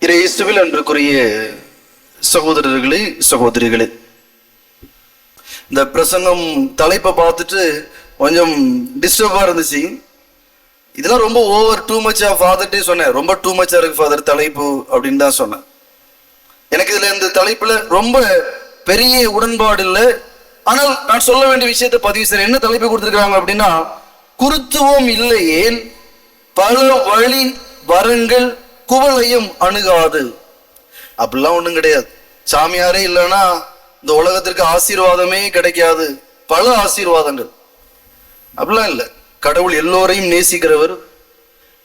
இயேசுவில் அன்றுக்குரிய சகோதரர்களே சகோதரிகளே, இந்த பிரசங்கம் தலைப்பை பார்த்துட்டு கொஞ்சம் டிஸ்டர்பா இருந்துச்சு. இதெல்லாம் ரொம்ப ஓவர் டூ மச்சா ஃபாதர்ட்டே சொன்னேன். ரொம்ப டூ மச்சா இருக்கு ஃபாதர் தலைப்பு அப்படின்னு தான் சொன்னேன். எனக்கு இதுல இந்த தலைப்புல ரொம்ப பெரிய உடன்பாடு இல்லை. ஆனால் நான் சொல்ல வேண்டிய விஷயத்தை பதிவு செய்றேன். என்ன தலைப்பு கொடுத்துருக்காங்க அப்படின்னா, குருத்துவம் இல்லையேல் பல வழி வரங்கள் குவளையும் அணுகாது. அப்படிலாம் ஒண்ணும் கிடையாது. சாமியாரே இல்லைன்னா இந்த உலகத்திற்கு ஆசீர்வாதமே கிடைக்காது. பல ஆசீர்வாதங்கள் அப்படிலாம் இல்லை. கடவுள் எல்லோரையும் நேசிக்கிறவர்,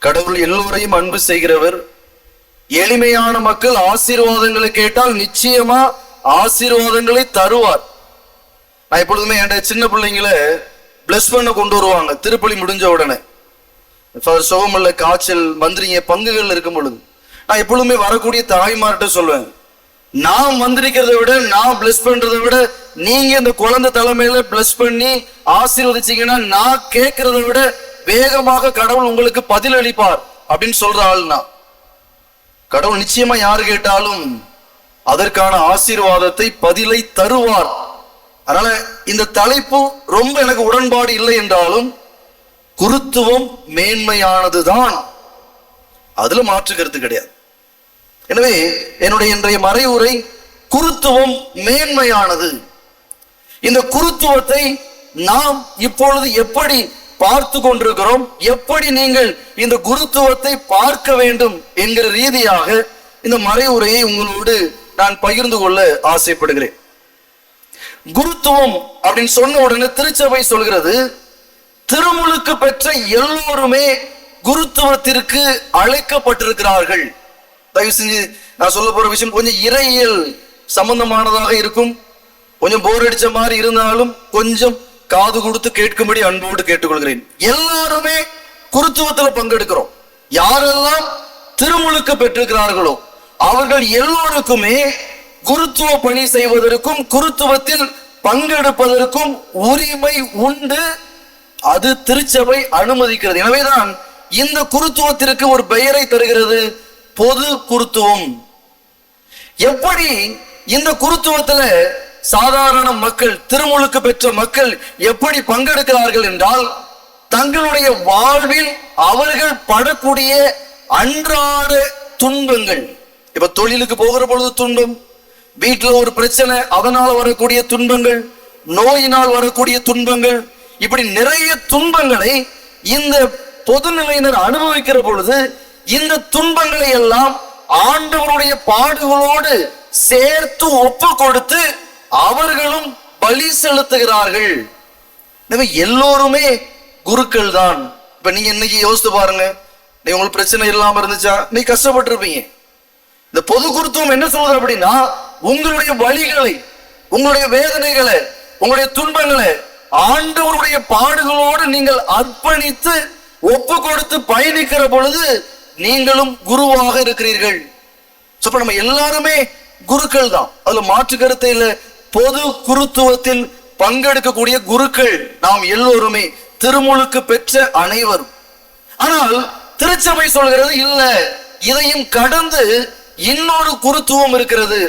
கடவுள் எல்லோரையும் அன்பு செய்கிறவர். எளிமையான மக்கள் ஆசீர்வாதங்களை கேட்டால் நிச்சயமா ஆசீர்வாதங்களை தருவார். நான் எப்பொழுதுமே என் சின்ன பிள்ளைங்களை பிளஸ் பண்ண கொண்டு வருவாங்க. திருப்பலி முடிஞ்ச உடனே சுகமல்ல, காய்ச்சல், மந்திரிங்க பங்குகள் இருக்கும் பொழுது நான் எப்பொழுதுமே வரக்கூடிய தாய்மார்கிட்ட சொல்லுவேன், நான் மந்திரிக்கிறத விட, நான் பிளஸ் பண்றதை விட நீங்க இந்த குழந்தை தலைமையில பிளஸ் பண்ணி ஆசீர்வதிச்சீங்கன்னா நான் கேட்கறத விட வேகமாக கடவுள் உங்களுக்கு பதில் அளிப்பார் அப்படின்னு சொல்ற ஆள்னா, கடவுள் நிச்சயமா யாரு கேட்டாலும் அதற்கான ஆசீர்வாதத்தை பதிலை தருவார். அதனால இந்த தலைப்பு ரொம்ப எனக்கு உடன்பாடு இல்லை என்றாலும் குருத்துவம் மேன்மையானதுதான், அதுல மாற்று கருத்து கிடையாது. எனவே என்னுடைய இன்றைய மறைவுரை குருத்துவம் மேன்மையானது. இந்த குருத்துவத்தை நாம் இப்பொழுது எப்படி பார்த்து கொண்டிருக்கிறோம், எப்படி நீங்கள் இந்த குருத்துவத்தை பார்க்க வேண்டும் என்கிற ரீதியாக இந்த மறைவுரையை உங்களோடு நான் பகிர்ந்து கொள்ள ஆசைப்படுகிறேன். குருத்துவம் அப்படின்னு சொன்ன உடனே திருச்சபை சொல்கிறது, திருமுழுக்கு பெற்ற எல்லோருமே குருத்துவத்திற்கு அழைக்கப்பட்டிருக்கிறார்கள். தயவு செஞ்சு நான் சொல்ல போற விஷயம் கொஞ்சம் இறையியல் சம்பந்தமானதாக இருக்கும். கொஞ்சம் போர் அடிச்ச மாதிரி இருந்தாலும் கொஞ்சம் காது கொடுத்து கேட்கும்படி அன்போடு கேட்டுக்கொள்கிறேன். எல்லாருமே குருத்துவத்தில் பங்கெடுக்கிறோம். யாரெல்லாம் திருமுழுக்கு பெற்றிருக்கிறார்களோ அவர்கள் எல்லோருக்குமே குருத்துவ பணி செய்வதற்கும் குருத்துவத்தில் பங்கெடுப்பதற்கும் உரிமை உண்டு. அது திருச்சபை அனுமதிக்கிறது. எனவேதான் இந்த குருத்துவத்திற்கு ஒரு பெயரை தருகிறது, பொது குருத்துவம். எப்படி இந்த குருத்துவத்துல சாதாரண மக்கள், திருமுழுக்கு பெற்ற மக்கள் எப்படி பங்கெடுக்கிறார்கள் என்றால், தங்களுடைய வாழ்வில் அவர்கள் படக்கூடிய அன்றாட துன்பங்கள், இப்ப தொழிலுக்கு போகிற பொழுது துன்பம், வீட்டுல ஒரு பிரச்சனை அதனால வரக்கூடிய துன்பங்கள், நோயினால் வரக்கூடிய துன்பங்கள், இப்படி நிறைய துன்பங்களை இந்த பொதுநிலையினர் அனுபவிக்கிற பொழுது இந்த துன்பங்களை எல்லாம் ஆண்டவருடைய பாடுகளோடு சேர்த்து ஒப்பு கொடுத்து அவர்களும் பலி செலுத்துகிறார்கள். எல்லோருமே குருக்கள் தான். இப்ப நீங்க இன்னைக்கு யோசித்து பாருங்க, நீ உங்களுக்கு பிரச்சனை இல்லாம இருந்துச்சா, நீ கஷ்டப்பட்டு இருப்பீங்க. இந்த பொது குருத்துவம் என்ன சொல்றது அப்படின்னா, உங்களுடைய வலிகளை, உங்களுடைய வேதனைகளை, உங்களுடைய துன்பங்களை ஆண்டவருடைய பாடுகளோடு நீங்கள் அர்ப்பணித்து ஒப்பு கொடுத்து பயணிக்கிற பொழுது நீங்களும் குருவாக இருக்கிறீர்கள். நம்ம எல்லாருமே குருக்கள் தான், அதுல மாற்று கருத்தை இல்லை. பொது குருத்துவத்தில் பங்கெடுக்கக்கூடிய குருக்கள் நாம் எல்லோருமே, திருமுழுக்கு பெற்ற அனைவரும். ஆனால் திருச்சபை சொல்கிறது இல்ல, இதையும் கடந்து இன்னொரு குருத்துவம் இருக்கிறது.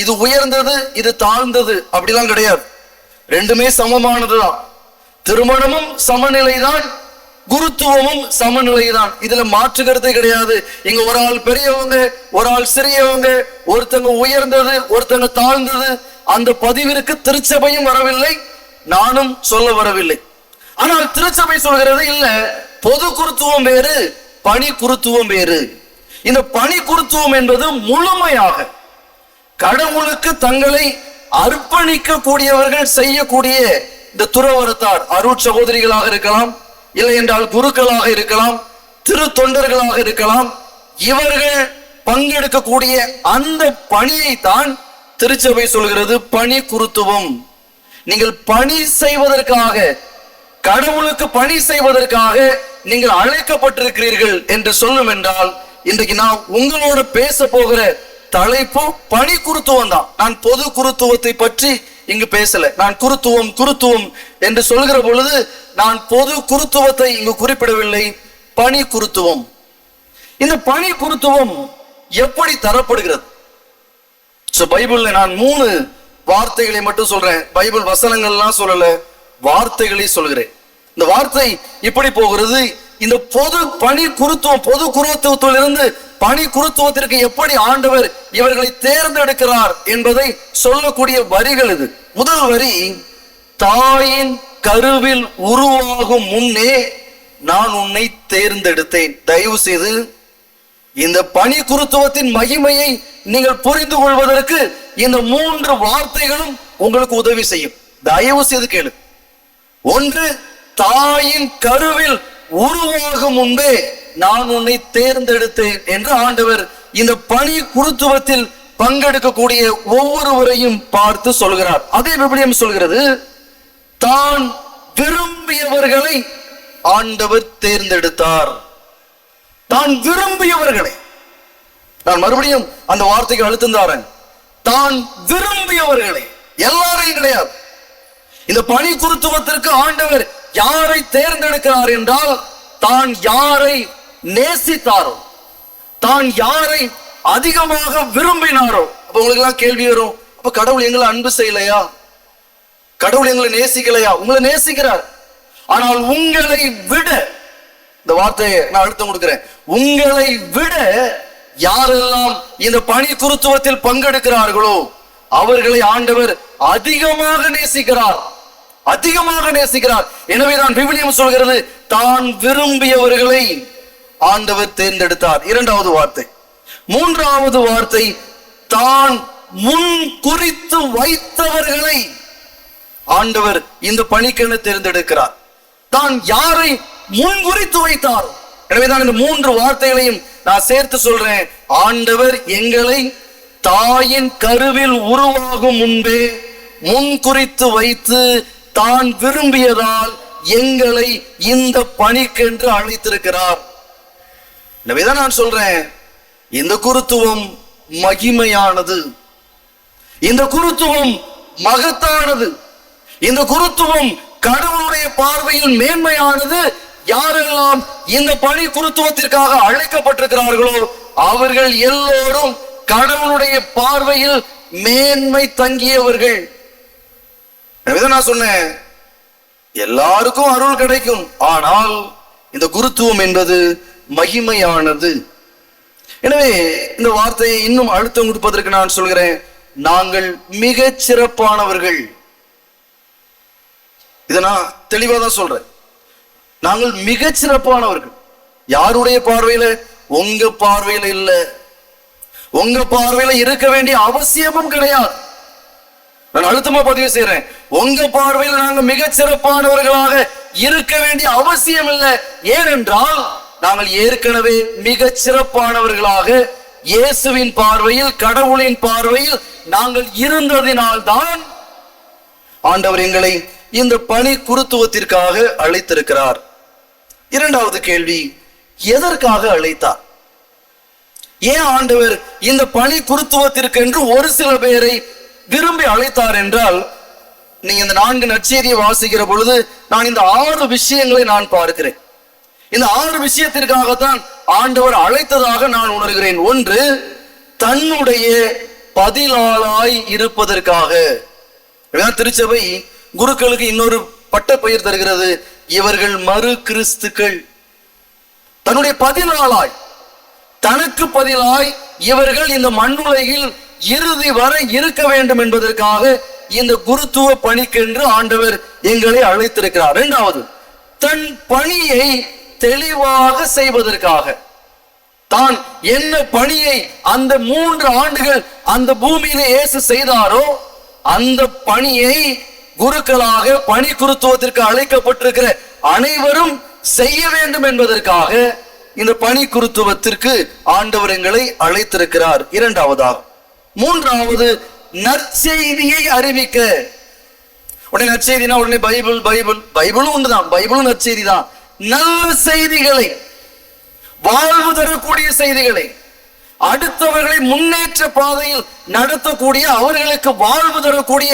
இது உயர்ந்தது, இது தாழ்ந்தது அப்படிலாம் கிடையாது. ரெண்டுமே சமமானதுதான். திருமணமும் சமநிலைதான், குருத்துவமும் சமநிலைதான். இதுல மாற்று கருத்தை கிடையாது. இங்க ஒரு ஆள் பெரியவங்க, ஒரு ஆள் சிறியவங்க, ஒருத்தங்க உயர்ந்தது, ஒருத்தங்க தாழ்ந்தது, அந்த பதிவிற்கு திருச்சபையும் வரவில்லை, நானும் சொல்ல வரவில்லை. ஆனால் திருச்சபை சொல்கிறது இல்ல, பொது குருத்துவம் வேறு, பணி குருத்துவம் வேறு. இந்த பணி குருத்துவம் என்பது முழுமையாக கடவுளுக்கு தங்களை அர்ப்பணிக்க கூடியவர்கள் செய்யக்கூடிய இந்த துறவரத்தார், அருட் சகோதரிகளாக இருக்கலாம், இல்லை என்றால் குருக்களாக இருக்கலாம், திரு தொண்டர்களாக இருக்கலாம். இவர்கள் பங்கெடுக்கக்கூடிய அந்த பணியை தான் திருச்சபை சொல்கிறது பணி குருத்துவம். நீங்கள் பணி செய்வதற்காக, கடவுளுக்கு பணி செய்வதற்காக நீங்கள் அழைக்கப்பட்டிருக்கிறீர்கள் என்று சொல்லும் என்றால், இன்றைக்கு நான் உங்களோட பேச போகிற தலைப்பு பணி குருத்துவம் தான். நான் பொது குருத்துவத்தை பற்றி இங்கு பேசல. நான் குருத்துவம் என்று சொல்கிற பொழுது நான் பொது குருத்துவத்தை இங்கு குறிப்பிடவில்லை, பணி குருத்துவம். இந்த பணி குருத்துவம் எப்படி தரப்படுகிறது? பைபிள்ல நான் 3 வார்த்தைகளை மட்டும் சொல்றேன். பைபிள் வசனங்கள்லாம் சொல்லல, வார்த்தைகளை சொல்கிறேன். இந்த வார்த்தை இப்படி போகிறது. இந்த பொது பணி குருத்துவம், பொது குருத்துவத்திலிருந்து பணி குருத்துவத்திற்கு எப்படி ஆண்டவர் இவர்களை தேர்ந்தெடுக்கிறார் என்பதை சொல்லக்கூடிய வரிகள் இது. முதல் வரி, தாயின் கருவில் உருவாகும் முன்னே நான் உன்னை தேர்ந்தெடுத்தேன். தயவு செய்து இந்த பணி குருத்துவத்தின் மகிமையை நீங்கள் புரிந்து கொள்வதற்கு இந்த 3 வார்த்தைகளும் உங்களுக்கு உதவி செய்யும். தயவு செய்து கேளு. ஒன்று, தாயின் கருவில் உருவாகும் முன்பே நான் உன்னை தேர்ந்தெடுத்தேன் என்று ஆண்டவர் இந்த பணி குருத்துவத்தில் பங்கெடுக்கக்கூடிய ஒவ்வொருவரையும் பார்த்து சொல்கிறார். அதே விபிலியம் சொல்கிறது, தான் விரும்பியவர்களை ஆண்டவர் தேர்ந்தெடுத்தார். தான் விரும்பியவர்களை, நான் மறுபடியும் அந்த வார்த்தைக்கு அழுத்தம் தாரேன். தான் விரும்பியவர்களை, எல்லாரையும் கிடையாது. இந்த பணி குருத்துவத்திற்கு ஆண்டவர் யாரை தேர்ந்தெடுக்கிறார் என்றால், தான் யாரை நேசித்தாரோ, தான் யாரை அதிகமாக விரும்பினாரோ. அப்ப உங்களுக்கு எல்லாம் கேள்வி வரும், அப்ப கடவுள் எங்களை அன்பு செய்யலையா? கடவுள் எங்களை நேசிக்கலையா? உங்களை நேசிக்கிறார். ஆனால் உங்களை விட, இந்த வார்த்தையை நான் அழுத்தம் கொடுக்கிறேன், உங்களை விட யாரெல்லாம் இந்த பணி குருத்துவத்தில் பங்கெடுக்கிறார்களோ அவர்களை ஆண்டவர் அதிகமாக நேசிக்கிறார், அதிகமாக நேசிக்கிறார். எனவேதான் விவிலியம் சொல்கிறது, தான் விரும்பியவர்களை ஆண்டவர் தேர்ந்தெடுத்தார். இரண்டாவது வார்த்தை. மூன்றாவது வார்த்தை, தான் முன் குறித்து வைத்தவர்களை ஆண்டவர் இந்த பணிக்கென தேர்ந்தெடுக்கிறார். தான் யாரை முன் குறித்து வைத்தார். எனவேதான் இந்த 3 வார்த்தைகளையும் நான் சேர்த்து சொல்றேன். ஆண்டவர் எங்களை தாயின் கருவில் உருவாகும் முன்பே முன் குறித்து வைத்து தான் விரும்பியதால் எங்களை இந்த பணிக்கென்று அழைத்திருக்கிறார். எனவேதான் நான் சொல்றேன், இந்த குருத்துவம் மகிமையானது, இந்த குருத்துவம் மகத்தானது, இந்த குருத்துவம் கடவுளுடைய பார்வையில் மேன்மையானது. யாரெல்லாம் இந்த பணி குருத்துவத்திற்காக அழைக்கப்பட்டிருக்கிறார்களோ அவர்கள் எல்லோரும் கடவுளுடைய பார்வையில் மேன்மை தங்கியவர்கள். நான் சொன்னேன், எல்லாருக்கும் அருள் கிடைக்கும், ஆனால் இந்த குருத்துவம் என்பது மகிமையானது. எனவே இந்த வார்த்தையை இன்னும் அழுத்தம் கொடுப்பதற்கு நான் சொல்கிறேன், நாங்கள் மிக சிறப்பானவர்கள். இதை நான் தெளிவா தான் சொல்றேன். நாங்கள் மிக சிறப்பானவர்கள். யாருடைய பார்வையில? உங்க பார்வையில இல்ல. உங்க பார்வையில இருக்க வேண்டிய அவசியமும் கிடையாது. நான் அழுத்தமா பதிவு செய்யறேன், உங்க பார்வையில் நாங்கள் மிக சிறப்பானவர்களாக இருக்க வேண்டிய அவசியம் இல்லை. ஏனென்றால் நாங்கள் ஏற்கனவே மிக சிறப்பானவர்களாக இயேசுவின் பார்வையில், கடவுளின் பார்வையில் நாங்கள் இருந்ததினால்தான் ஆண்டவர் எங்களை இந்த பணி குருத்துவத்திற்காக அழைத்திருக்கிறார். இரண்டாவது கேள்வி, எதற்காக அழைத்தார்? ஏன் ஆண்டவர் இந்த பணி குருத்துவத்திற்கு என்று ஒரு சில பேரை விரும்பி அழைத்தார் என்றால், நீங்க இந்த 4 நற்செய்தியை வாசிக்கிற பொழுது நான் இந்த 6 விஷயங்களை நான் பார்க்கிறேன். இந்த 6 விஷயத்திற்காகத்தான் ஆண்டவர் அழைத்ததாக நான் உணர்கிறேன். ஒன்று, தன்னுடைய பதிலாளாய் இருப்பதற்காக. திருச்சபை குருக்களுக்கு இன்னொரு பட்ட பெயர் தருகிறது, இவர்கள் மறு கிறிஸ்துக்கள். தன்னுடைய பதிலாளாய், தனக்கு பதிலாய் இவர்கள் இந்த மண்ணுலகில் இறுதி வரை இருக்க வேண்டும் என்பதற்காக இந்த குருத்துவ பணிக்கென்று ஆண்டவர் எங்களை அழைத்திருக்கிறார். இரண்டாவது, தன் பணியை தெளிவாக செய்வதற்காக. தான் என்ன பணியை அந்த 3 ஆண்டுகள் அந்த பூமியிலே இயேசு செய்தாரோ அந்த பணியை குருக்களாக பணி குருத்துவத்திற்கு அழைக்கப்பட்டிருக்கிற அனைவரும் செய்ய வேண்டும் என்பதற்காக இந்த பணி குருத்துவத்திற்கு ஆண்டவர் எங்களை அழைத்திருக்கிறார். இரண்டாவதாக. மூன்றாவது, நற்செய்தியை அறிவிக்க. உடனே நற்செய்தினா உடனே பைபிள் பைபிள் பைபிளும் உண்டுதான், பைபிளும் நற்செய்தி தான். நல்ல செய்திகளை, வாழ்வு தரக்கூடிய செய்திகளை, அடுத்தவர்களை முன்னேற்ற பாதையில் நடத்தக்கூடிய, அவர்களுக்கு வாழ்வு தரக்கூடிய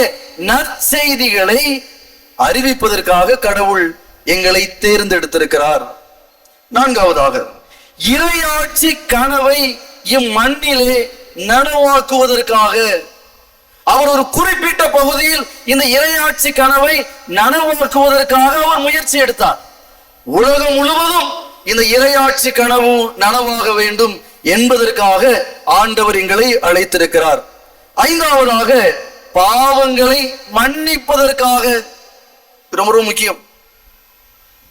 நற்செய்திகளை அறிவிப்பதற்காக கடவுள் எங்களை தேர்ந்தெடுத்திருக்கிறார். நான்காவதாக, இறையாட்சி கனவை இம்மண்ணிலே நனவாக்குவதற்காக. அவர் ஒரு குறிப்பிட்ட பகுதியில் இந்த இறையாட்சி கனவை நனவாக்குவதற்காக அவர் முயற்சி எடுத்தார். உலகம் முழுவதும் இந்த இறையாட்சி கனவு நனவாக வேண்டும் என்பதற்காக ஆண்டவர் எங்களை அழைத்திருக்கிறார். ஐந்தாவதாக, பாவங்களை மன்னிப்பதற்காக. ரொம்ப ரொம்ப முக்கியம்.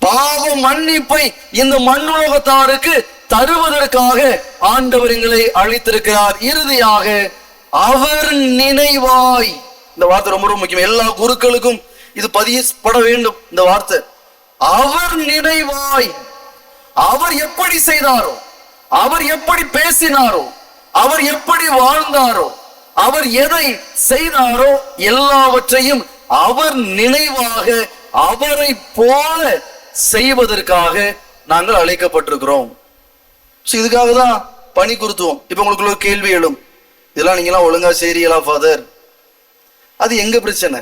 பாவ மன்னிப்பை இந்த மண்ணுலகத்தாருக்கு தருவதற்காக ஆண்டவர் எங்களை அழைத்திருக்கிறார். இறுதியாக, அவர் நினைவாய். இந்த வார்த்தை ரொம்ப ரொம்ப முக்கியம். எல்லா குருக்களுக்கும் இது பதியப்பட வேண்டும். இந்த வார்த்தை அவர் நினைவாய். அவர் எப்படி செய்தாரோ, அவர் எப்படி பேசினாரோ, அவர் எப்படி வாழ்ந்தாரோ, அவர் எதை செய்தாரோ எல்லாவற்றையும் அவர் நினைவாக அவரை போல செய்வதற்காக நாங்கள் அழைக்கப்பட்டிருக்கிறோம். இதுக்காக தான் பணி குருத்துவம். இப்ப உங்களுக்குள்ள கேள்வி எழும், இதெல்லாம் நீங்களாம் ஒழுங்கா செய்றீங்களா ஃபாதர்? அது எங்க பிரச்சனை?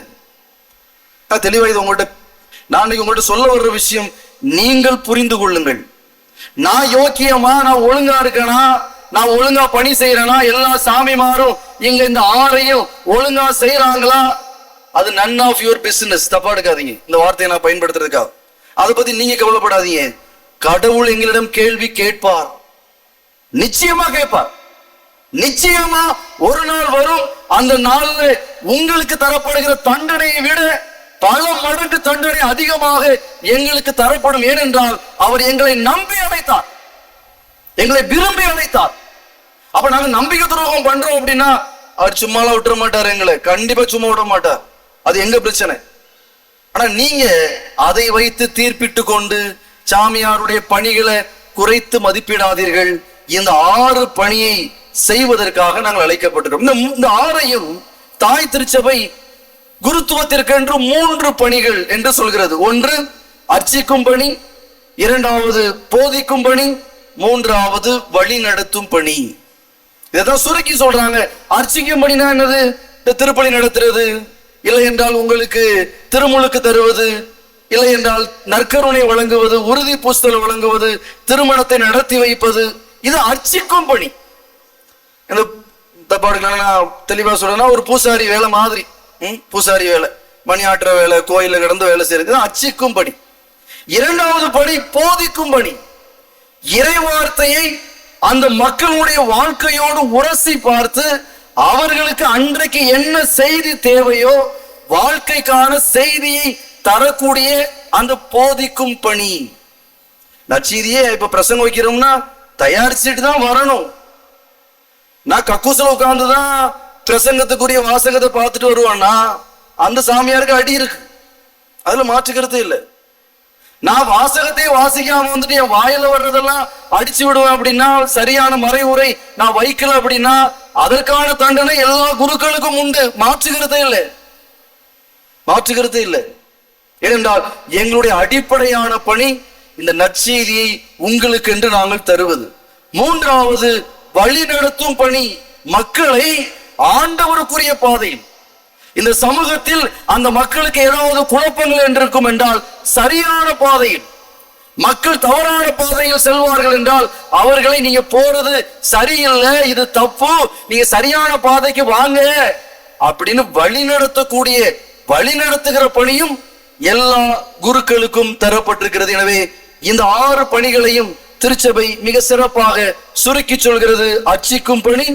நான் தெளிவா இது உங்கள்கிட்ட சொல்ல வர்ற விஷயம் நீங்கள் புரிந்து கொள்ளுங்கள். நான் யோக்கியமா, நான் ஒழுங்கா இருக்கேனா, நான் ஒழுங்கா பணி செய்யறேனா, எல்லா சாமிமாரும் இங்க இந்த ஆறையும் ஒழுங்கா செய்யறாங்களா, அது நன் ஆஃப் யுவர் பிசினஸ். தப்பா எடுக்காதீங்க இந்த வார்த்தையை நான் பயன்படுத்துறதுக்கா. அதை பத்தி நீங்க கவலைப்படாதீங்க. கடவுள் எங்களிடம் கேள்வி கேட்பார், நிச்சயமா கேட்பார். நிச்சயமா ஒரு நாள் வரும், அந்த நாள்ல உங்களுக்கு தரப்படுகிற தண்டனையை விட பல மடங்கு தண்டனை அதிகமாக எங்களுக்கு தரப்படும். ஏனென்றால் அவர் எங்களை நம்பி அழைத்தார், எங்களை விரும்பி அழைத்தார். அப்ப நாங்க நம்பிக்கை துரோகம் பண்றோம் அப்படின்னா அவர் சும்மாலாம் விட்டுற மாட்டார், எங்களை கண்டிப்பா சும்மா விட மாட்டார். அது எங்க பிரச்சனை. ஆனா நீங்க அதை வைத்து தீர்ப்பிட்டு கொண்டு சாமியாருடைய பணிகளை குறைத்து மதிப்பிடாதீர்கள். இந்த 6 பணியை செய்வதற்காக நாங்கள் அழைக்கப்பட்டிருக்கோம். இந்த 6ஐயும் தாய் திருச்சபை குருத்துவத்திற்கென்று 3 பணிகள் என்று சொல்கிறது. ஒன்று அர்ச்சிக்கும் பணி, இரண்டாவது போதிக்கும் பணி, மூன்றாவது வழி நடத்தும் பணி. இதான் சுருக்கி சொல்றாங்க. அர்ச்சிக்கும் பணினா என்னது? இந்த திருப்பலி நடத்துறது, இல்லை என்றால் உங்களுக்கு திருமுழுக்கு தருவது, இல்லை என்றால் நற்கருணை வழங்குவது, உறுதி பூசுதல் வழங்குவது, திருமணத்தை நடத்தி வைப்பது, இது அர்ச்சிக்கும் பணி. இந்த தப்பாடுகள நான் தெளிவா சொல்றேன்னா, ஒரு பூசாரி வேலை மாதிரி. பூசாரி வேலை, மணி ஆட்டுற வேலை, கோயில கிடந்து வேலை செய்யறது அர்ச்சிக்கும் பணி. இரண்டாவது பணி போதிக்கும் பணி. இறைவார்த்தையை அந்த மக்களுடைய வாழ்க்கையோடு உரசி பார்த்து அவர்களுக்கு அன்றைக்கு என்ன செய்தி தேவையோ வாழ்க்கைக்கான செய்தியை தரக்கூடிய அந்த போதிக்கும் பணி. நற்செய்தியே இப்ப பிரசங்கம் வைக்கிறோம்னா தயாரிச்சுட்டு தான் வரணும். நான் கக்கூசில உட்கார்ந்துதான் பிரசங்கத்துக்குரிய வாசகத்தை பார்த்துட்டு வருவான்னா அந்த சாமியாருக்கு அடி இருக்கு, அதுல மாற்றுக்கிறது இல்லை. நான் வாசகத்தை வாசிக்காம வந்துட்டு என் வாயில வர்றதெல்லாம் அடிச்சு விடுவேன் அப்படின்னா, சரியான மறைவுரை நான் வைக்கல அப்படின்னா அதற்கான தண்டனை எல்லா குருக்களுக்கும் உண்டு. மாற்றுகிறதே இல்லை, மாற்றுகிறதே இல்லை. ஏனென்றால் எங்களுடைய அடிப்படையான பணி இந்த நற்செய்தியை உங்களுக்கு என்று நாங்கள் தருவது. மூன்றாவது வழி நடத்தும் பணி. மக்களை ஆண்டவருக்குரிய பாதையில், இந்த சமூகத்தில் அந்த மக்களுக்கு ஏதாவது குழப்பங்கள் என்றிருக்கும் என்றால் சரியான பாதையில், மக்கள் தவறான பாதையில் செல்வார்கள் என்றால் அவர்களை நீங்க போறது சரியில்லை, இது தப்பு, நீங்க சரியான பாதைக்கு வாங்க அப்படின்னு வழி நடத்தக்கூடிய, வழி நடத்துகிற பணியும் எல்லா குருக்களுக்கும் தரப்பட்டிருக்கிறது. எனவே இந்த 6 பணிகளையும் திருச்சபை மிக சிறப்பாக சுருக்கி சொல்கிறது. அர்ச்சிக்கும் பணி,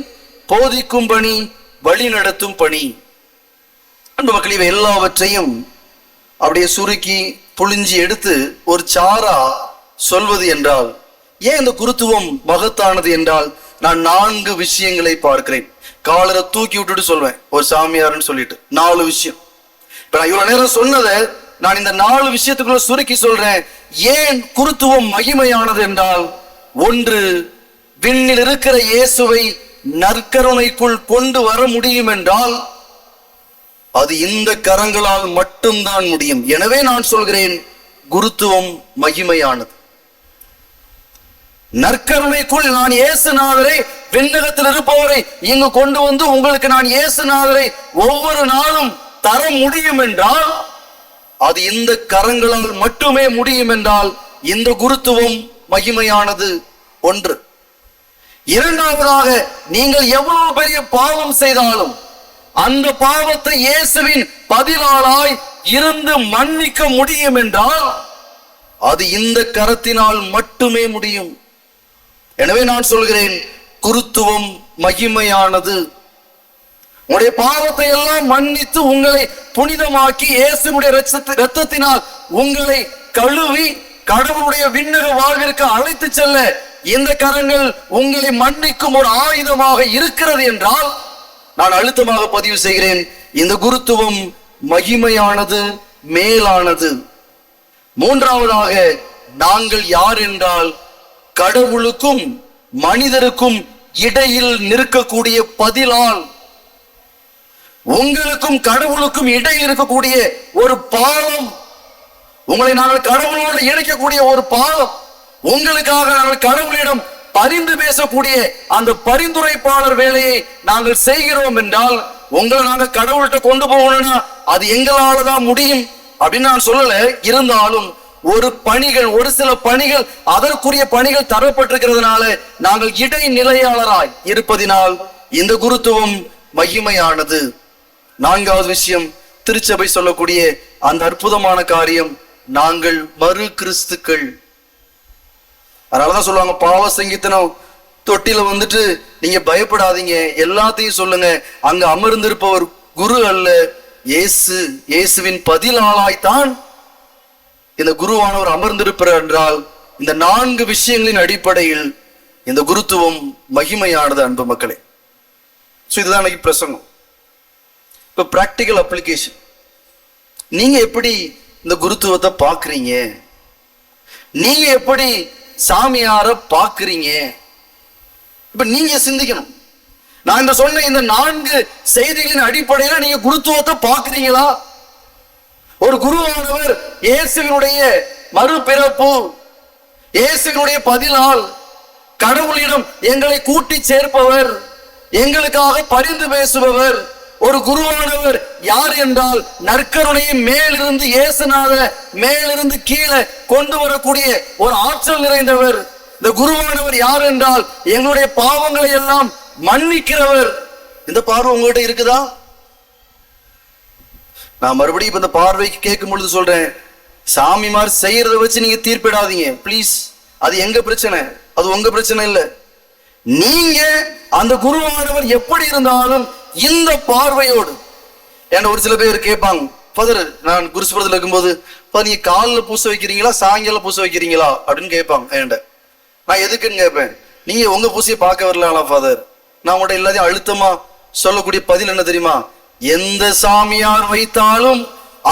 போதிக்கும் பணி, வழி நடத்தும் பணி. அன்பு மக்கள், இவை எல்லாவற்றையும் அப்படியே சுருக்கி புழிஞ்சி எடுத்து ஒரு சாரா சொல்வது என்றால், ஏன் இந்த குருத்துவம் மகத்தானது என்றால், நான் 4 விஷயங்களை பார்க்கிறேன். காலரை தூக்கி விட்டுட்டு சொல்வேன் ஒரு சாமியார்னு சொல்லிட்டு 4 விஷயம். இப்ப நான் இவ்வளவு நேரம் சொன்னதை நான் இந்த 4 விஷயத்துக்குள்ள சுருக்கி சொல்றேன். ஏன் குருத்துவம் மகிமையானது என்றால், 1, விண்ணில் இருக்கிற இயேசுவை நற்கருணைக்குள் கொண்டு வர முடியும் என்றால் அது இந்த கரங்களால் மட்டும்தான் முடியும். எனவே நான் சொல்கிறேன், குருத்துவம் மகிமையானது. நற்கருணைக்குள் நான் இயேசுநாதரை, விண்ணகத்தில் இருப்பவரை இங்கு கொண்டு வந்து உங்களுக்கு நான் இயேசுநாதரை ஒவ்வொரு நாளும் தர முடியும் என்றால் அது இந்த கரங்களால் மட்டுமே முடியும் என்றால் இந்த குருத்துவம் மகிமையானது. 1. இரண்டாவதாக, நீங்கள் எவ்வளவு பெரிய பாவம் செய்தாலும் அந்த பாவத்தை இயேசுவின் பதிலாளாய் இருந்து மன்னிக்க முடியும் என்றால் அது இந்த கரத்தினால் மட்டுமே முடியும். எனவே நான் சொல்கிறேன், குருத்துவம் மகிமையானது. உங்களுடைய பாவத்தை எல்லாம் மன்னித்து உங்களை புனிதமாக்கி இயேசுவுடைய இரத்தத்தினால் உங்களை கழுவி கடவுளுடைய விண்ணக வாழ்விற்கு அழைத்து செல்ல இந்த கரங்கள் உங்களை மன்னிக்கும் ஒரு ஆயுதமாக இருக்கிறது என்றால் நான் அழுத்தமாக பதிவு செய்கிறேன், இந்த குருத்துவம் மகிமையானது, மேலானது. மூன்றாவதாக, நாங்கள் யார் என்றால் கடவுளுக்கும் மனிதருக்கும் இடையில் நிற்கக்கூடிய பதிலால், உங்களுக்கும் கடவுளுக்கும் இடையில் இருக்கக்கூடிய ஒரு பாலம், உங்களை நாங்கள் கடவுளோடு இணைக்கக்கூடிய ஒரு பாலம், உங்களுக்காக நாங்கள் கடவுளிடம் பரிந்து பேசக்கூடிய அந்த பரிந்துரைப்பாளர் வேலையை நாங்கள் செய்கிறோம் என்றால், உங்களை நாங்கள் கடவுள்கிட்ட கொண்டு போகணும்னா அது எங்களால தான் முடியும் அப்படின்னு நான் சொல்லல. இருந்தாலும் ஒரு சில பணிகள், அதற்குரிய பணிகள் தரப்பட்டிருக்கிறதுனால நாங்கள் இடைநிலையாளராய் இருப்பதினால் இந்த குருத்துவம் மகிமையானது. நான்காவது விஷயம், திருச்சபை சொல்லக்கூடிய அந்த அற்புதமான காரியம், நாங்கள் மறு கிறிஸ்துக்கள். அதனாலதான் சொல்லுவாங்க, பாவ சங்கீதனம் தொட்டில வந்துட்டு நீங்க பயப்படாதீங்க, எல்லாத்தையும் சொல்லுங்க, அங்க அமர்ந்திருப்பவர் குரு அல்ல, இயேசுவின் பதிலாளாய்த்தான் இந்த குருவானவர் அமர்ந்திருப்பார் என்றால், இந்த 4 விஷயங்களின் அடிப்படையில் இந்த குருத்துவம் மகிமையானது. அன்பு மக்களே, இதுதான் எனக்கு பிரசங்கம். இப்ப பிராக்டிக்கல் அப்ளிகேஷன், நீங்க எப்படி இந்த குருத்துவத்தை பாக்குறீங்க? நீங்க எப்படி சாமியார பாக்குறீங்க? இப்ப நீங்க சிந்திக்கணும். நான் இந்த சொன்ன இந்த 4 செய்திகளின் அடிப்படையில் நீங்க குருத்துவத்தை பாக்குறீங்களா? ஒரு குருவானவர் இயேசுவினுடைய மறுபிறப்பு, இயேசுவினுடைய பதிலால் கடவுளிடம் எங்களை கூட்டி சேர்ப்பவர், எங்களுக்காக பரிந்து பேசுபவர். ஒரு குருவானவர் யார் என்றால், நற்கருணையை மேலிருந்து இயேசுநாத மேலிருந்து கீழே கொண்டு வரக்கூடிய ஒரு ஆற்றல் நிறைந்தவர். இந்த குருவானவர் யார் என்றால், எங்களுடைய பாவங்களை எல்லாம் மன்னிக்கிறவர். இந்த பார்வை உங்ககிட்ட இருக்குதா? நான் மறுபடியும் இந்த பார்வைக்கு கேட்கும் பொழுது சொல்றேன், சாமிமார் செய்யறத வச்சு நீங்க தீர்ப்பிடாதீங்க பிளீஸ். அது எங்க பிரச்சனை, அது உங்க பிரச்சனை இல்லை. நீங்க அந்த குருவானவர் எப்படி இருந்தாலும் இந்த பார்வையோடு, ஏன்னா ஒரு சில பேர் கேட்பாங்க, ஃபாதர் நான் குருசுபுரத்தில் இருக்கும்போது, நீங்க காலில் பூச வைக்கிறீங்களா சாயங்காலம் பூச வைக்கிறீங்களா அப்படின்னு கேட்பாங்க என்கிட்ட. நான் எதுக்குன்னு கேட்பேன், நீங்க உங்க பூசையை பார்க்க வரலாம் ஃபாதர். நான் உங்கள்கிட்ட எல்லாத்தையும் அழுத்தமா சொல்லக்கூடிய பதில் என்ன தெரியுமா? எந்த சாமியார் வைத்தாலும்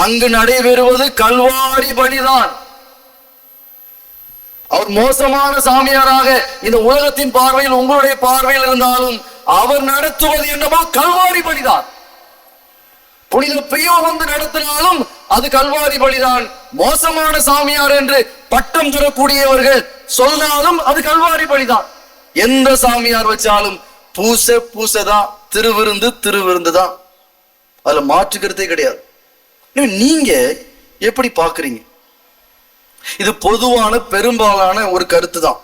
அங்கு நடைபெறுவது கல்வாரி பலிதான். அவர் மோசமான சாமியாராக இந்த உலகத்தின் பார்வையில் உங்களுடைய பார்வையில் இருந்தாலும் அவர் நடத்துவது என்னவோ கல்வாரி பலிதான். புனித பியோ வந்து நடத்தினாலும் அது கல்வாரி பலிதான். மோசமான சாமியார் என்று பட்டம் தரக்கூடியவர்கள் சொன்னாலும் அது கல்வாரி பலிதான். எந்த சாமியார் வச்சாலும் பூசதான், திருவிருந்து தான். அதுல மாற்றுக்கிறதே கிடையாது. நீங்க எப்படி பாக்குறீங்க? இது பொதுவான பெரும்பாலான ஒரு கருத்து தான்.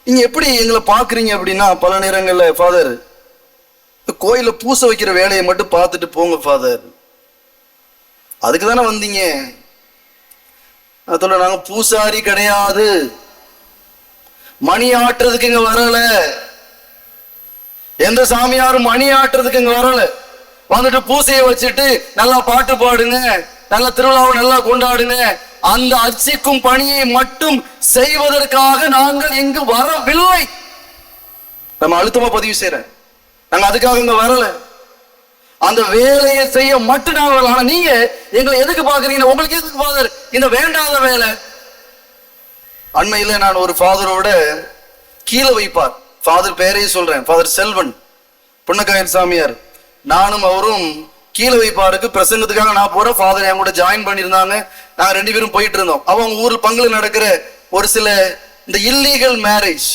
நீங்க எப்படி எங்களை பாக்குறீங்க அப்படின்னா, பல நேரங்கள்ல ஃபாதர் கோயில பூச வைக்கிற வேலையை மட்டும் பார்த்துட்டு போங்க ஃபாதர், அதுக்கு தானே வந்தீங்க. அதோட நாங்க பூசாரி கிடையாது, மணி ஆட்டுறதுக்கு இங்க வரல. எந்த சாமியாரும் மணி ஆட்டுறதுக்கு இங்க வரல. வந்துட்டு பூசையை வச்சுட்டு நல்லா பாட்டு பாடுங்க, நல்ல திருவிழாவை நல்லா கொண்டாடுங்க, அந்த அர்ச்சிக்கும் பணியை மட்டும் செய்வதற்காக நாங்கள் இங்கு வரவில்லை. நம்ம அழுத்தமா பதிவு செய்யறேன், நாங்க அதுக்காக இங்க வரல. அந்த வேலையை செய்ய மட்டும் நாங்கள். ஆனா நீங்க எங்களை எதுக்கு பாக்குறீங்க? உங்களுக்கு எதுக்கு ஃபாதர் இந்த வேண்டாத வேலை? அண்மையில நான் ஒரு ஃபாதரோட கீழே வைப்பார், ஃபாதர் பேரையே சொல்றேன், ஃபாதர் செல்வன் புன்னக்காயர் சாமியார். நானும் அவரும் கீழே வைப்பாருக்கு பிரசங்கத்துக்காக நான் போறேன், ஃபாதர் என் கூட ஜாயின் பண்ணியிருந்தாங்க. நாங்க 2 பேரும் போயிட்டு இருந்தோம். அவங்க ஊரில் பங்குல நடக்கிற ஒரு சில இந்த இல்லீகல் மேரேஜ்,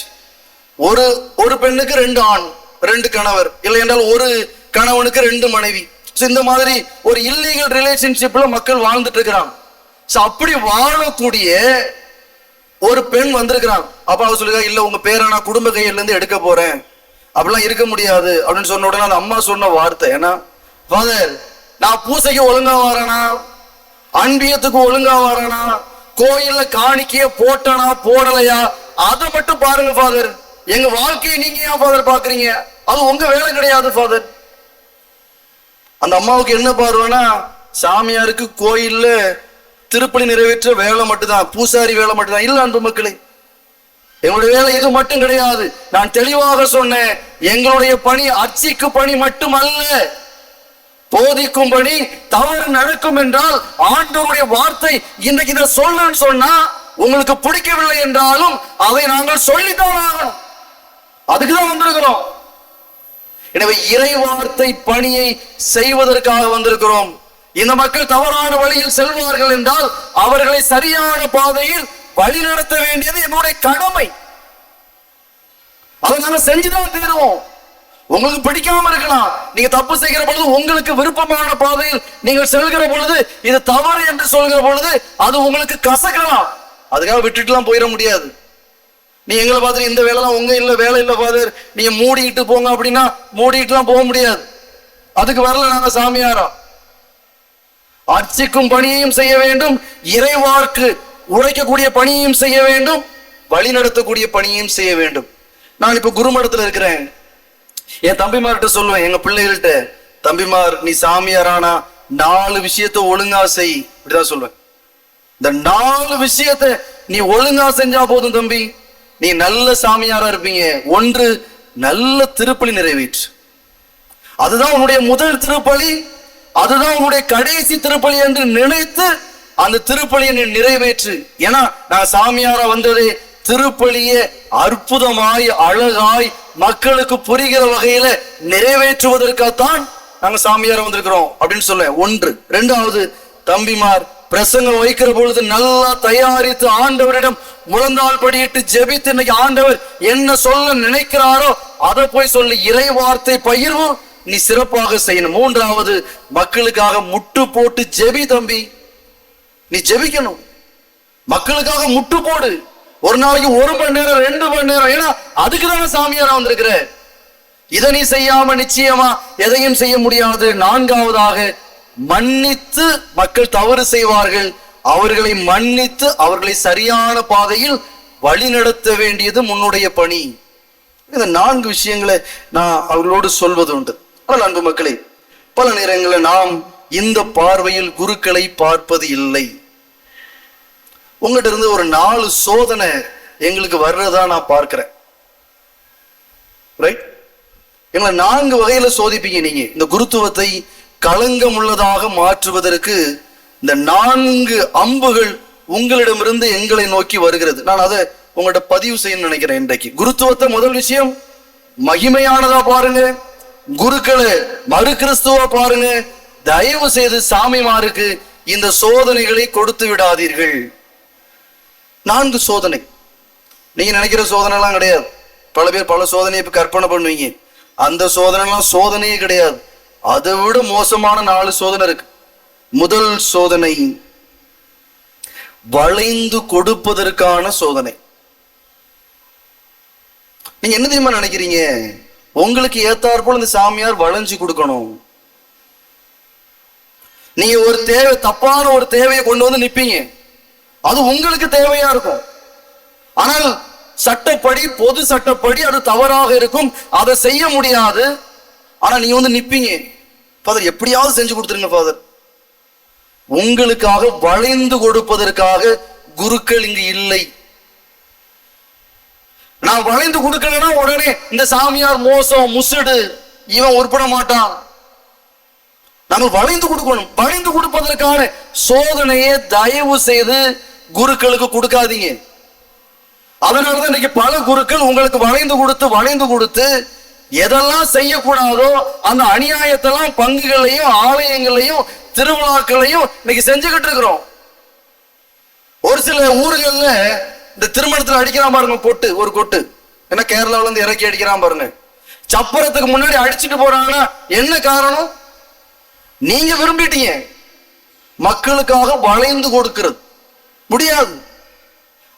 ஒரு பெண்ணுக்கு 2 ஆண் 2 கணவர், இல்லை என்றால் ஒரு கணவனுக்கு 2 மனைவி. இந்த மாதிரி ஒரு இல்லீகல் ரிலேஷன்ஷிப்ல மக்கள் வாழ்ந்துட்டு இருக்கிறாங்க. அப்படி வாழக்கூடிய ஒரு பெண் வந்திருக்கிறான். அப்ப அவ சொல்லுங்க, இல்ல உங்க பேரை நான் குடும்ப கையில இருந்து எடுக்க போறேன், அப்படிலாம் இருக்க முடியாது அப்படின்னு சொன்ன உடனே அந்த அம்மா சொன்ன வார்த்தை ஏன்னா, ஃபாதர் நான் பூசைக்கு ஒழுங்கா வரேனா, அன்பியத்துக்கு ஒழுங்கா வரேனா, கோயில்ல காணிக்கைய போட்டனா போடலையா, அதை மட்டும் பாருங்க ஃபாதர். எங்க வாழ்க்கையை நீங்க ஏன் ஃபாதர் பாக்குறீங்க? அது உங்க வேலை கிடையாது ஃபாதர். அந்த அம்மாவுக்கு என்ன பார்வைனா, சாமியாருக்கு கோயில்ல திருப்பலி நிறைவேற்ற வேலை மட்டும்தான், பூசாரி வேலை மட்டும்தான். இல்ல அன்பு மக்களே, எங்களுடைய வேலை இது மட்டும் கிடையாது. நான் தெளிவாக சொன்னேன், எங்களுடைய பணி அர்ச்சிக்கு பணி மட்டுமல்ல, போதிக்கும் பணி. தவறு நடக்கும் என்றால் ஆண்டவருடைய வார்த்தை இன்னைக்கு இதை சொல்லணும்னு சொன்னா உங்களுக்கு பிடிக்கவில்லை என்றாலும் அதை நாங்கள் சொல்லித்தான் ஆகணும். அதுக்குதான் வந்திருக்கிறோம். எனவே இறை வார்த்தை பணியை செய்வதற்காக வந்திருக்கிறோம். இந்த மக்கள் தவறான வழியில் செல்வார்கள் என்றால் அவர்களை சரியான பாதையில் வழி நடத்த வேண்டியது என்னுடைய கடமை. அதை நாங்கள் செஞ்சுதான் தீருவோம். உங்களுக்கு பிடிக்காம இருக்கலாம், நீங்க தப்பு செய்கிற பொழுது, உங்களுக்கு விருப்பமான பாதையில் நீங்கள் செல்கிற பொழுது, இது தவறு என்று சொல்கிற பொழுது அது உங்களுக்கு கசக்கலாம். அதுக்காக விட்டுட்டுலாம் போயிட முடியாது. நீ எங்களை பார்த்து இந்த வேலைலாம் உங்க இல்ல வேலை இல்ல ஃபாதர், நீங்க மூடிட்டு போங்க அப்படின்னா மூடிட்டுலாம் போக முடியாது. அதுக்கு வரல நாங்க சாமியாரா. அர்ச்சிக்கும் பணியையும் செய்ய வேண்டும், இறைவார்க்கு உரைக்கக்கூடிய பணியையும் செய்ய வேண்டும், வழி நடத்தக்கூடிய பணியையும் செய்ய வேண்டும். நான் இப்ப குருமடத்துல இருக்கிறேன். என் தம்பிமார்கிட்ட சொல்லுவேன், எங்க பிள்ளைகள்கிட்ட, தம்பிமார் நீ சாமியாரானா 4 விஷயத்த ஒழுங்கா செய், இப்படிதான் சொல்லுவேன். இந்த 4 விஷயத்த நீ ஒழுங்கா செஞ்சா போதும் தம்பி, நீ நல்ல சாமியாரா இருப்பீங்க. 1, நல்ல திருப்பலி நிறைவேற்று. அதுதான் உன்னுடைய முதல் திருப்பலி, அதுதான் உன்னுடைய கடைசி திருப்பலி என்று நினைத்து அந்த திருப்பலியை நீ நிறைவேற்று. ஏன்னா நான் சாமியாரா வந்ததே திருப்பலியை அற்புதமாய் அழகாய் மக்களுக்கு புரிகிற வகையில நிறைவேற்றுவதற்காகத்தான் நாங்க சாமியாரா வந்திருக்கிறோம் அப்படின்னு சொல்லுவேன். 1. 2வது, தம்பிமார் பிரசங்கம் வைக்கிற பொழுது நல்லா தயாரித்து ஆண்டவரிடம் முழந்தாள் படியிட்டு ஜெபித்து இன்னைக்கு ஆண்டவர் என்ன சொல்ல நினைக்கிறாரோ அதை போய் சொல்லி இறை வார்த்தை பகிர்வு நீ சிறப்பாக செய்யணும். 3வது, மக்களுக்காக முட்டு போட்டு ஜெபி தம்பி, நீ ஜெபிக்கணும். மக்களுக்காக முட்டு போடு. ஒரு நாளைக்கு 1 மணி நேரம் 2 மணி நேரம், ஏன்னா அதுக்குதான சாமியாரா வந்திருக்கிற. இதை நீ செய்யாம நிச்சயமா எதையும் செய்ய முடியாது. 4வதாக, மன்னித்து மக்கள் தவறு செய்வார்கள், அவர்களை மன்னித்து அவர்களை சரியான பாதையில் வழி நடத்த வேண்டியது முன்னுடைய பணி. இந்த 4 விஷயங்களை நான் அவர்களோடு சொல்வது உண்டு. ஆனால் அன்பு மக்களே, பல நேரங்களில் நாம் இந்த பார்வையில் குருக்களை பார்ப்பது இல்லை. உங்ககிட்ட இருந்து ஒரு 4 சோதனை எங்களுக்கு வர்றதா நான் பார்க்கிறேன். ரைட்? எங்களை 4 வகையில சோதிப்பீங்க நீங்க. இந்த குருத்துவத்தை களங்கம் உள்ளதாக மாற்றுவதற்கு இந்த 4 அம்புகள் உங்களிடமிருந்து எங்களை நோக்கி வருகிறது. நான் அதை உங்கள்கிட்ட பதிவு செய்யணும்னு நினைக்கிறேன். இன்றைக்கு குருத்துவத்தை முதல் விஷயம் மகிமையானதா பாருங்க, குருக்களை மறு கிறிஸ்துவா பாருங்க. தயவு செய்து சாமிமாருக்கு இந்த சோதனைகளை கொடுத்து விடாதீர்கள். 4 சோதனை. நீங்க நினைக்கிற சோதனை எல்லாம் கிடையாது. பல பேர் பல சோதனையை இப்ப கற்பனை பண்ணுவீங்க. அந்த சோதனை எல்லாம் சோதனையே கிடையாது. அதை விட மோசமான 4 சோதனை இருக்கு. முதல் சோதனை வளைந்து கொடுப்பதற்கான சோதனை. நீங்க என்ன தெரியுமா நினைக்கிறீங்க? உங்களுக்கு ஏத்தாற்போல் இந்த சாமியார் வளைஞ்சு கொடுக்கணும். நீங்க ஒரு தேவை, தப்பான ஒரு தேவையை கொண்டு வந்து நிப்பீங்க, அது உங்களுக்கு தேவையா இருக்கும். ஆனால் சட்டப்படி, பொது சட்டப்படி அது தவறாக இருக்கும், அதை செய்ய முடியாது. ஆனா நீங்க வந்து நிப்பீங்க, ஃபாதர் எப்படியாவது செஞ்சு கொடுத்துருங்க ஃபாதர். உங்களுக்காக வளைந்து கொடுப்பதற்காக குருக்கள் இங்கு இல்லை. நான் வளைந்து கொடுக்கலன்னா உடனே இந்த சாமியார் மோசம், முசுடு, இவன் உருப்பட மாட்டான். நம்ம வளைந்து கொடுக்கணும். வளைந்து கொடுப்பதற்கான சோதனையை தயவு செய்து குருக்களுக்கு கொடுக்காதீங்க. அதனாலதான் இன்னைக்கு பல குருக்கள் உங்களுக்கு வளைந்து கொடுத்து எதெல்லாம் செய்யக்கூடாதோ அந்த அநியாயத்தெல்லாம் பங்குகளையும் ஆலயங்களையும் திருவிழாக்களையும் இன்னைக்கு செஞ்சுக்கிட்டு இருக்கிறோம். ஒரு சில ஊர்கள்ல இந்த திருமணத்துல அடிக்கிறான் பாருங்க கொட்டு, ஒரு கொட்டு, ஏன்னா கேரளாவில இருந்து இறக்கி அடிக்கிறான் பாருங்க. சப்பரத்துக்கு முன்னாடி அடிச்சுட்டு போறாங்கன்னா என்ன காரணம்? நீங்க விரும்பிட்டீங்க. மக்களுக்காக வளைந்து கொடுக்கிறது முடியாது.